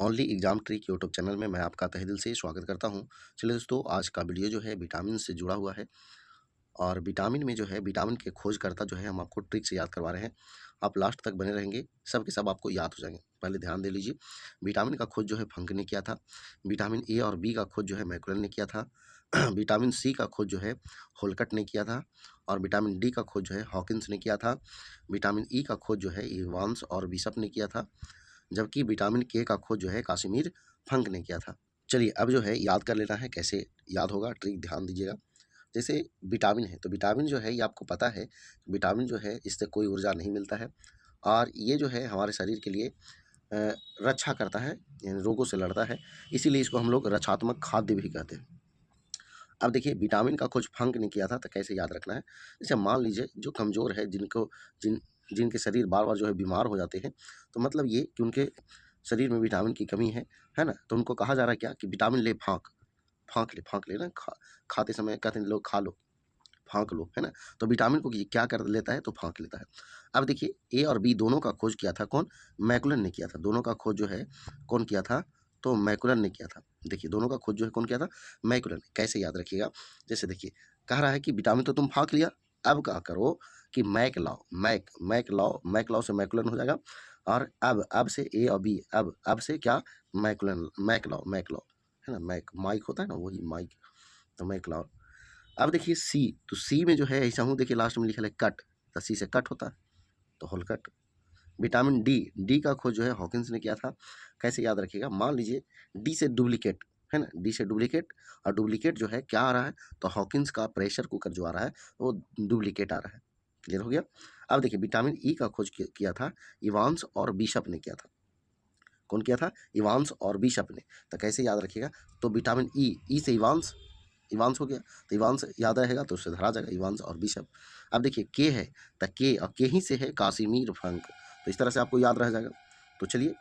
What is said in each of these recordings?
Only exam trick YouTube channel में मैं आपका तहे दिल से स्वागत करता हूं। चलिए दोस्तों, आज का वीडियो जो है विटामिन से जुड़ा हुआ है। और विटामिन में जो है विटामिन के खोजकर्ता जो है हम आपको ट्रिक से याद करवा रहे हैं। आप लास्ट तक बने रहेंगे, सब के सब आपको याद हो जाएंगे। पहले ध्यान दे लीजिए, विटामिन का खोज जो है फंक ने किया था। विटामिन ए और बी का खोज जो है मैकुलन ने किया था। विटामिन सी का खोज जो है होलकट ने किया था। और विटामिन डी का खोज जो है हॉकिंस ने किया था। विटामिन ई का खोज जो है इवांस और बिशप ने किया था। जबकि विटामिन के का खोज जो है कासिमिर फंक ने किया था। चलिए अब जो है याद कर लेना है। कैसे याद होगा, ट्रिक ध्यान दीजिएगा। जैसे विटामिन है तो विटामिन जो है ये आपको पता है, विटामिन जो है इससे कोई ऊर्जा नहीं मिलता है। और ये जो है हमारे शरीर के लिए रक्षा करता है, यानी रोगों से लड़ता है। इसीलिए इसको हम लोग रक्षात्मक खाद्य भी कहते हैं। अब देखिए, विटामिन का खोज फंक ने किया था, तो कैसे याद रखना है। जैसे मान लीजिए जो कमज़ोर है, जिनके शरीर बार बार जो है बीमार हो जाते हैं, तो मतलब ये कि उनके शरीर में विटामिन की कमी है ना। तो उनको कहा जा रहा है क्या कि विटामिन ले, फाँक ले ना। खाते समय कहते हैं लोग, खा लो, फाँक लो, है ना। तो विटामिन को ये क्या कर लेता है, तो फाँक लेता है। अब देखिए, ए और बी दोनों का खोज किया था कौन? मैकुलन ने किया था। दोनों का खोज जो है कौन किया था? तो मैकुलन ने किया था। देखिए, दोनों का खोज जो है कौन किया था? मैकुलन ने। कैसे याद रखिएगा, जैसे देखिए, कह रहा है कि विटामिन तो तुम फाँक लिया, अब क्या करो कि मैक लाओ। मैक लाओ से मैकुलन हो जाएगा। और अब से ए और बी, अब से क्या? मैकुलन, मैक लाओ, है ना। माइक होता है ना, वही माइक। तो मैक लाओ। अब देखिए सी, तो सी में जो है ऐसा हूँ, देखिए लास्ट में लिखा है कट, तो सी से कट होता है, तो whole cut. Vitamin D, D का खोज जो है हॉकिंस ने किया था। कैसे याद रखिएगा, मान लीजिए डी से डुप्लीकेट, है ना, डी से डुप्लीकेट। और डुप्लीकेट जो है क्या आ रहा है, तो हॉकिंस का प्रेशर कुकर जो आ रहा है वो डुप्लीकेट आ रहा है। क्लियर हो गया। अब देखिए, विटामिन ई का खोज किया था इवांस और बिशप ने किया था। कौन किया था? इवांस और बिशप ने। तो कैसे याद रखिएगा, तो विटामिन ई से इवांस, इवांस हो गया, तो इवांस याद रहेगा तो उससे धरा जाएगा, इवांस और बिशप। अब देखिए के है, तो के और के ही से है कासिमीर फंक, तो इस तरह से आपको याद रह जाएगा। तो चलिए,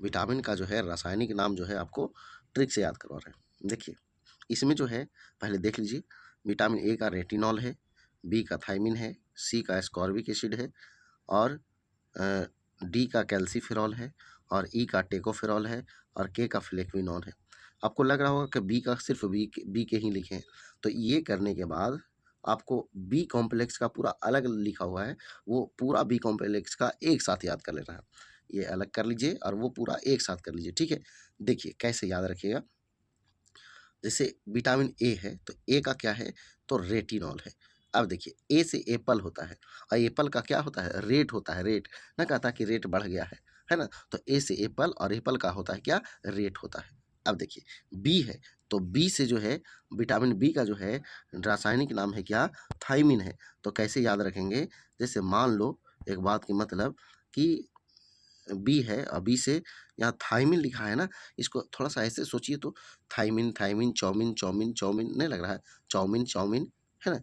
विटामिन का जो है रासायनिक नाम जो है आपको ट्रिक से याद करवा रहे हैं। देखिए, इसमें जो है पहले देख लीजिए, विटामिन ए का रेटिनॉल है, बी का थायमिन है, सी का एस्कॉर्बिक एसिड है, और डी का कैल्सीफेरॉल है, और ई का टेकोफेरॉल है, और के का फ्लेक्विनॉन है। आपको लग रहा होगा कि बी का सिर्फ बी के ही लिखे हैं, तो ये करने के बाद आपको बी कॉम्प्लेक्स का पूरा अलग लिखा हुआ है, वो पूरा बी कॉम्प्लेक्स का एक साथ याद कर लेना है। ये अलग कर लीजिए और वो पूरा एक साथ कर लीजिए, ठीक है। देखिए कैसे याद रखिएगा, जैसे विटामिन ए है तो ए का क्या है, तो रेटिनॉल है। अब देखिए, ए से एप्पल होता है, और एप्पल का क्या होता है? रेट होता है, रेट ना, कहता कि रेट बढ़ गया है ना। तो ए से एप्पल, और एप्पल का होता है क्या? रेट होता है। अब देखिए, बी है, तो बी से जो है विटामिन बी का जो है रासायनिक नाम है क्या? थाइमिन है। तो कैसे याद रखेंगे, जैसे मान लो एक बात की मतलब कि बी है और बी से यहाँ थाइमिन लिखा है ना, इसको थोड़ा सा ऐसे सोचिए तो thiamine, thiamine, chow mein, chow mein, chow mein नहीं लग रहा है? चाउमीन, चाउमीन, है ना।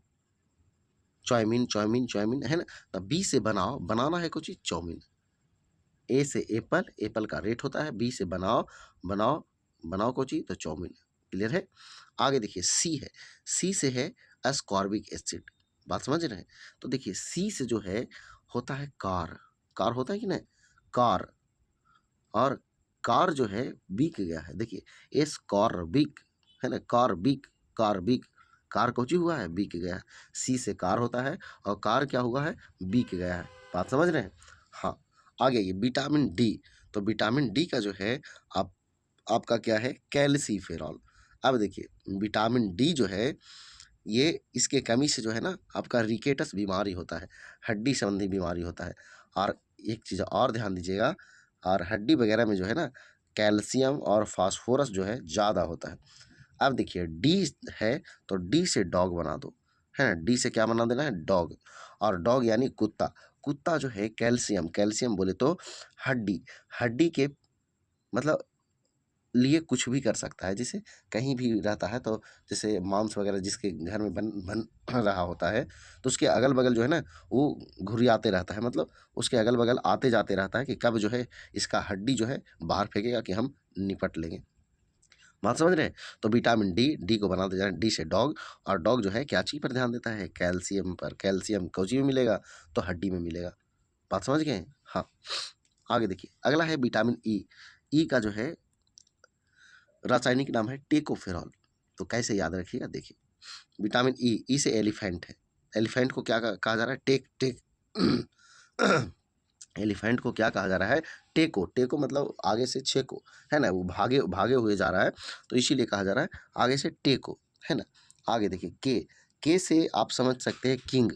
चाउमीन, चाउमीन, चाउमीन, है ना। तो बी से बनाओ, बनाना है कुछ चीज़, चाउमीन। ए से एप्पल, एप्पल का रेट होता है। बी से बनाओ, बनाओ, बनाओ कोई चीज़, तो चाउमीन। क्लियर है। आगे देखिए, सी है, सी से है एस्कॉर्बिक एसिड। बात समझ रहे हैं। तो देखिए, सी से जो है होता है कार, कार होता है कि नहीं, कार। और कार जो है बिक गया है, देखिए एस कॉर्बिक, है ना, कॉर्बिक, कार्बिक। कार कोची हुआ है, बिक गया है। सी से कार होता है, और कार क्या हुआ है? बिक गया है। बात समझ रहे हैं। हाँ, आगे ये विटामिन डी, तो विटामिन डी का जो है आपका क्या है? कैल्सीफेरॉल। अब देखिए, विटामिन डी जो है ये, इसके कमी से जो है ना आपका रिकेटस बीमारी होता है, हड्डी संबंधी बीमारी होता है। और एक चीज़ और ध्यान दीजिएगा, और हड्डी वगैरह में जो है ना कैल्शियम और फास्फोरस जो है ज़्यादा होता है। अब देखिए, डी है, तो डी से डॉग बना दो, है ना। डी से क्या बना देना है? डॉग। और डॉग यानी कुत्ता। कुत्ता जो है कैल्शियम, कैल्शियम बोले तो हड्डी, हड्डी के मतलब लिए कुछ भी कर सकता है। जैसे कहीं भी रहता है, तो जैसे मांस वगैरह जिसके घर में बन बन रहा होता है, तो उसके अगल बगल जो है ना वो घुरियाते रहता है, मतलब उसके अगल बगल आते जाते रहता है कि कब जो है इसका हड्डी जो है बाहर फेंकेगा कि हम निपट लेंगे। बात समझ रहे हैं। तो विटामिन डी, डी को बना दिया डी से डॉग। और डॉग जो है क्या चीज़ पर ध्यान देता है? कैल्शियम पर। कैल्शियम कौची में मिलेगा? तो हड्डी में मिलेगा। बात समझ गए हैं? हाँ। आगे देखिए, अगला है विटामिन ई। ई का जो है रासायनिक नाम है टेकोफेरॉल। तो कैसे याद रखिएगा, देखिए विटामिन ई से एलिफेंट है। एलिफेंट को क्या कहा जा रहा है? टेक टेक एलिफेंट को क्या कहा जा रहा है? टेको। टेको मतलब आगे से छेको, है ना, वो भागे भागे हुए जा रहा है, तो इसीलिए कहा जा रहा है आगे से टेको, है ना। आगे देखिए के से आप समझ सकते हैं किंग।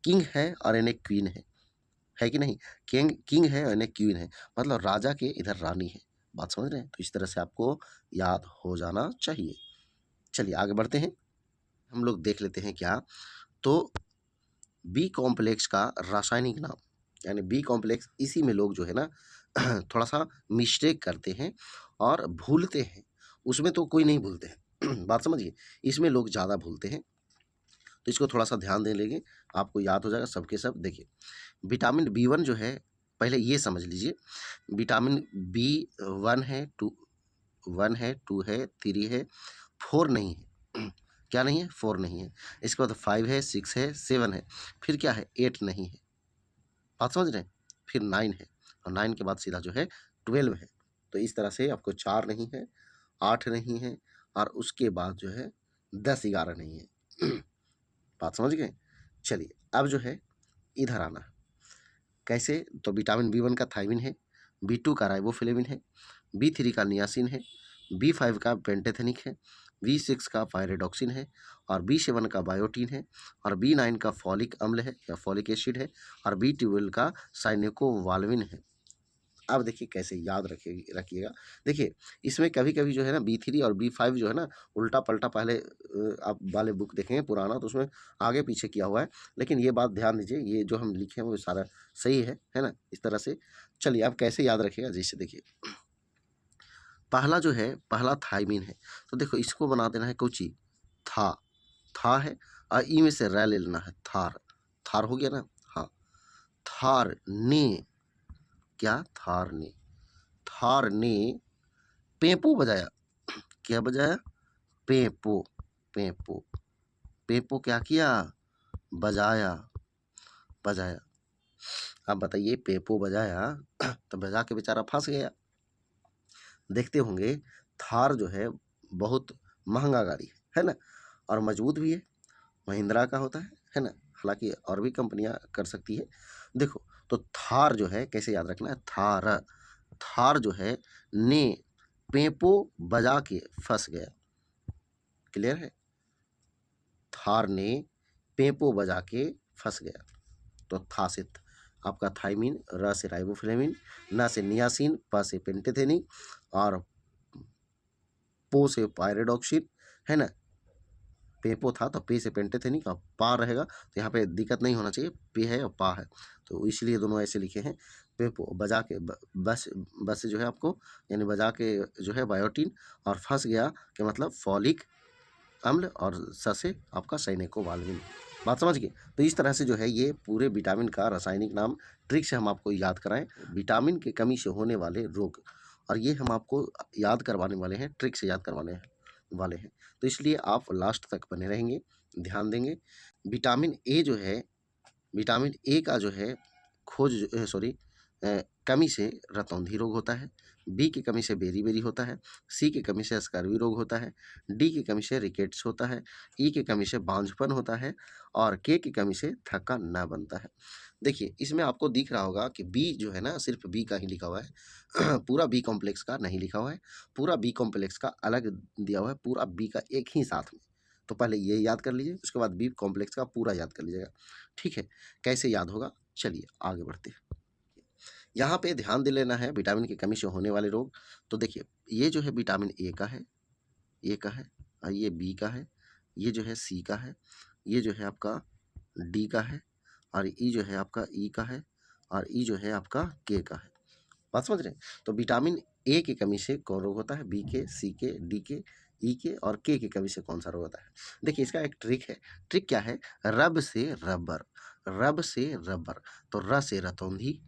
किंग है और यानी क्वीन है कि नहीं? किंग किंग है यानी क्वीन है, मतलब राजा के इधर रानी है। बात समझ रहे हैं? तो इस तरह से आपको याद हो जाना चाहिए। चलिए आगे बढ़ते हैं, हम लोग देख लेते हैं क्या। तो बी कॉम्प्लेक्स का रासायनिक नाम, यानी बी कॉम्प्लेक्स, इसी में लोग जो है ना थोड़ा सा मिस्टेक करते हैं और भूलते हैं। उसमें तो कोई नहीं भूलते हैं बात समझिए, इसमें लोग ज़्यादा भूलते हैं, तो इसको थोड़ा सा ध्यान दे लेंगे, आपको याद हो जाएगा सबके सब। देखिए विटामिन बी 1 जो है, पहले ये समझ लीजिए, विटामिन बी 1 है, 1 है, 2 है, 3 है, 4 नहीं है क्या नहीं है? 4 नहीं है। इसके बाद 5 है, 6 है, 7 है, फिर क्या है? 8 नहीं है। बात समझ रहे हैं? फिर 9 है, और 9 के बाद सीधा जो है 12 है। तो इस तरह से आपको 4 नहीं है, 8 नहीं है, और उसके बाद जो है 10, 11 नहीं है बात समझ गए? चलिए अब जो है इधर आना। कैसे? तो विटामिन बी 1 का थायमिन है, बी 2 का राइबोफ्लेविन है, बी 3 का नियासिन है, बी 5 का पेंटेथेनिक है, बी 6 का पायरिडॉक्सिन है, और बी 7 का बायोटीन है, और बी 9 का फॉलिक अम्ल है या फॉलिक एसिड है, और बी 12 का साइनिकोवाल्विन है। अब देखिए कैसे याद रखिएगा। देखिए इसमें कभी कभी जो है ना बी 3 और बी 5 जो है ना उल्टा पल्टा, पहले आप वाले बुक देखेंगे पुराना, तो उसमें आगे पीछे किया हुआ है, लेकिन ये बात ध्यान दीजिए, ये जो हम लिखे हैं वो सारा सही है ना, इस तरह से। चलिए आप कैसे याद रखिएगा, जैसे देखिए पहला जो है, पहला थायमीन है, तो देखो इसको बना देना है कोची, था था है, और ई में से रै ले लेना है, थार। थार हो गया ना? हाँ, थार ने, क्या? थार ने पेपो बजाया। क्या बजाया? पेपो। पेपो पेपो क्या किया? बजाया, बजाया। अब बताइए, पेपो बजाया तो बजा के बेचारा फंस गया। देखते होंगे थार जो है बहुत महंगा गाड़ी है ना, और मजबूत भी है, महिंद्रा का होता है ना, हालांकि और भी कंपनियां कर सकती है। देखो तो थार जो है कैसे याद रखना है, थार, थार जो है ने पेपो बजा के फंस गया। क्लियर है? थार ने पेपो बजा के फंस गया। तो था से आपका थाइमिन, र से राइबोफ्लेविन, न से नियासिन, प से पेंटेथेनिक, और पो से पायरिडॉक्सिन, है ना। पेपो था तो पे से पेंटेथेनिक, और पा रहेगा तो यहाँ पे दिक्कत नहीं होना चाहिए, पे है और पा है, तो इसलिए दोनों ऐसे लिखे हैं। पेपो बजा के बस बस से जो है आपको, यानी बजा के जो है बायोटीन, और फंस गया कि मतलब फॉलिक अम्ल, और स से आपका साइनिकोवाल्विन। बात समझ गए? तो इस तरह से जो है ये पूरे विटामिन का रासायनिक नाम ट्रिक से हम आपको याद कराएं, विटामिन की कमी से होने वाले रोग, और ये हम आपको याद करवाने वाले हैं, ट्रिक से याद करवाने वाले हैं, तो इसलिए आप लास्ट तक बने रहेंगे, ध्यान देंगे। विटामिन ए जो है, विटामिन ए का जो है कमी से रतौंधी रोग होता है, बी की कमी से बेरी होता है, सी की कमी से स्कर्वी रोग होता है, डी की कमी से रिकेट्स होता है, ई की कमी से बांझपन होता है, और के की कमी से थक्का न बनता है। देखिए इसमें आपको दिख रहा होगा कि बी जो है ना सिर्फ बी का ही लिखा हुआ है पूरा बी कॉम्प्लेक्स का नहीं लिखा हुआ है, पूरा बी कॉम्प्लेक्स का अलग दिया हुआ है, पूरा बी का एक ही साथ में। तो पहले ये याद कर लीजिए, उसके बाद बी कॉम्प्लेक्स का पूरा याद कर लीजिएगा, ठीक है? कैसे याद होगा, चलिए आगे बढ़ते हैं। यहाँ पे ध्यान दे लेना है विटामिन की कमी से होने वाले रोग। तो देखिए ये जो है विटामिन ए का है, ए का है, और ये बी का है, ये जो है सी का है, ये जो है आपका डी का है, और ई जो है आपका ई का है, और ई जो है आपका के का है। बात समझ रहे हैं? तो विटामिन ए की कमी से कौन रोग होता है? बी के, सी के, डी के, ई के, और के की कमी से कौन सा रोग होता है? देखिए इसका एक ट्रिक है। ट्रिक क्या है? रब से रबर, रब से रबर। तो र से रतौंधी,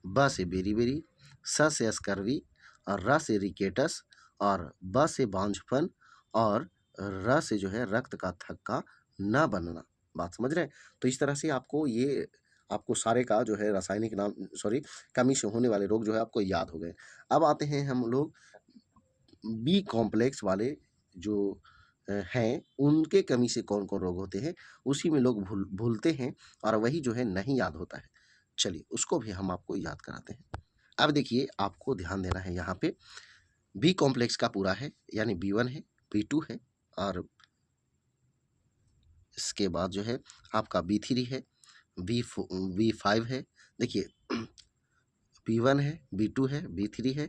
ब से बेरी, स से स्कर्वी, और र से रिकेटस, और ब से बांझपन, और र से जो है रक्त का थक्का न बनना। बात समझ रहे हैं? तो इस तरह से आपको ये आपको सारे का जो है रासायनिक नाम सॉरी कमी से होने वाले रोग जो है आपको याद हो गए। अब आते हैं हम लोग बी कॉम्प्लेक्स वाले जो हैं, उनके कमी से कौन-कौन रोग होते हैं, उसी में लोग भूलते हैं और वही जो है नहीं याद होता है। चलिए, उसको भी हम आपको याद कराते हैं। अब देखिए, आपको ध्यान देना है यहाँ पे, बी कॉम्प्लेक्स का पूरा है, यानी बी1 है, बी2 है और इसके बाद जो है आपका बी3 है, बी5 है। देखिए बी1 है, बी2 है, बी3 है,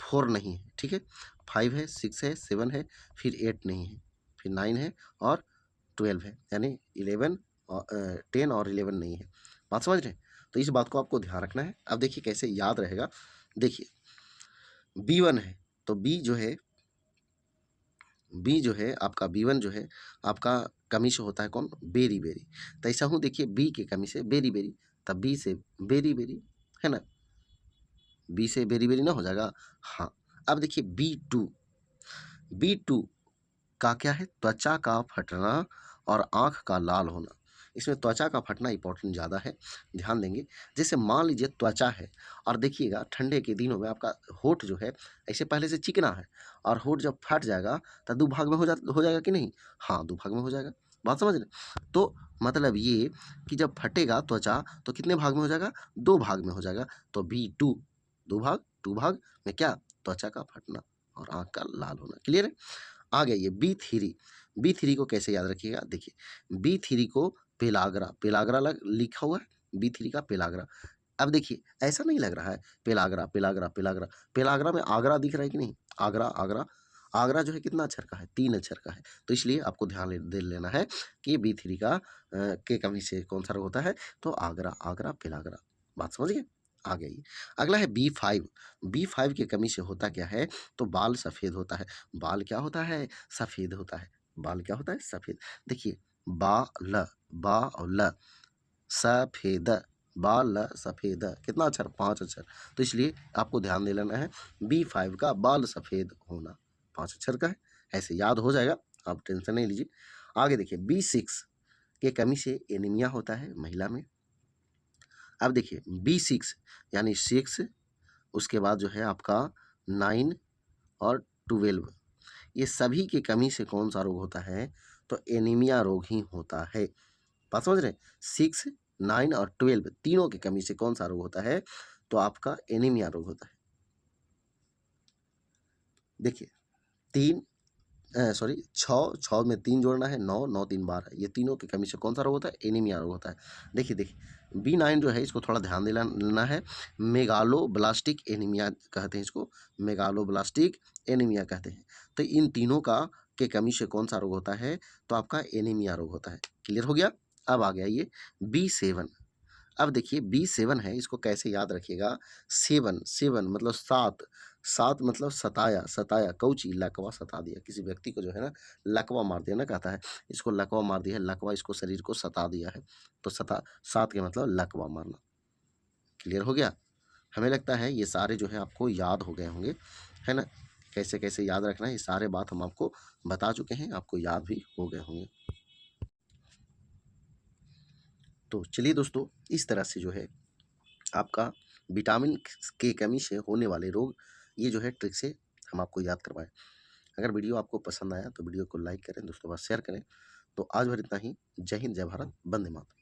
4 नहीं है, ठीक है? 5 है, 6 है, 7 है, फिर 8 नहीं है, फिर 9 है और 12 है, यानी 11 10 और 11 नहीं है। बात समझ रहे हैं? तो इस बात को आपको ध्यान रखना है। अब देखिए कैसे याद रहेगा, देखिए बी1 है, तो बी जो है आपका बी1 जो है आपका कमी से होता है कौन? बेरी-बेरी। तो ऐसा हूँ देखिए बी की कमी से बेरी-बेरी, तब बी से बेरी-बेरी, है ना? बी से बेरी-बेरी ना हो जाएगा? हाँ। अब देखिए बी टू का क्या है? त्वचा का फटना और आँख का लाल होना। इसमें त्वचा का फटना इम्पोर्टेंट ज़्यादा है, ध्यान देंगे। जैसे मान लीजिए त्वचा है और देखिएगा ठंडे के दिनों में आपका होंठ जो है ऐसे पहले से चिकना है और होंठ जब फट जाएगा तो 2 भाग में हो जाएगा कि नहीं? हाँ, 2 भाग में हो जाएगा। बात समझ रहे हैं? तो मतलब ये कि जब फटेगा त्वचा तो कितने भाग में हो जाएगा? 2 भाग में हो जाएगा। तो बी2 2 भाग में क्या? त्वचा का फटना और आँख का लाल होना। क्लियर है? आ गया ये बी3 को कैसे याद रखिएगा? देखिए बी3 को पेलाग्रा, पेलाग्रा लिखा हुआ है, बी3 का पेलाग्रा। अब देखिए ऐसा नहीं लग रहा है पेलाग्रा पेलाग्रा पेलाग्रा, पेलाग्रा में आगरा दिख रहा है कि नहीं? आगरा आगरा आगरा जो है कितना अक्षर का है? 3 अक्षर का है। तो इसलिए आपको ध्यान दे लेना है कि बी3 का के कमी से कौन सा रोग होता है? तो आगरा आगरा पेलाग्रा। बात समझ गए? आ गई। अगला है बी5, बी5 की कमी से होता क्या है? तो बाल सफेद होता है। बाल क्या होता है? सफेद होता है। बाल क्या होता है? सफेद। देखिए बा और ल सफेद, बाल सफेद, कितना अक्षर? 5 अक्षर। तो इसलिए आपको ध्यान दे लेना है बी5 का बाल सफेद होना 5 अक्षर का है। ऐसे याद हो जाएगा, आप टेंशन नहीं लीजिए। आगे देखिए बी6 के कमी से एनीमिया होता है महिला में। अब देखिए बी6 यानी 6, उसके बाद जो है आपका 9 और 12, ये सभी की कमी से कौन सा रोग होता है? तो एनीमिया रोग ही होता है। बात समझ रहे हैं? 6, 9 और 12 तीनों की कमी से कौन सा रोग होता है? तो आपका एनीमिया रोग होता है। देखिए 3 सॉरी 6, 6 में 3 जोड़ना है, 9, 9 3 12, ये तीनों की कमी से कौन सा रोग होता है? एनीमिया रोग होता है। देखिए बी9 जो है इसको थोड़ा ध्यान लेना है, मेगालोब्लास्टिक एनीमिया कहते हैं इसको, मेगालोब्लास्टिक एनीमिया कहते हैं। तो इन तीनों का के कमी से कौन सा रोग होता है? तो आपका एनीमिया रोग होता है। क्लियर हो गया? अब आ गया ये बी7। अब देखिए बी7 है, इसको कैसे याद रखिएगा? 7 7 मतलब 7, 7 मतलब सताया, सताया कौची? लकवा सता दिया। किसी व्यक्ति को जो है ना लकवा मार दिया ना, कहता है इसको लकवा मार दिया है, लकवा इसको शरीर को सता दिया है। तो 7 के मतलब लकवा मारना। क्लियर हो गया? हमें लगता है ये सारे जो है आपको याद हो गए होंगे, है ना? कैसे-कैसे याद रखना है ये सारे बात हम आपको बता चुके हैं, आपको याद भी हो गए होंगे। तो चलिए दोस्तों, इस तरह से जो है आपका विटामिन की कमी से होने वाले रोग, ये जो है ट्रिक से हम आपको याद करवाएँ। अगर वीडियो आपको पसंद आया तो वीडियो को लाइक करें, दोस्तों के पास शेयर करें। तो आज भर इतना ही। जय हिंद, जय भारत, वंदे मातरम।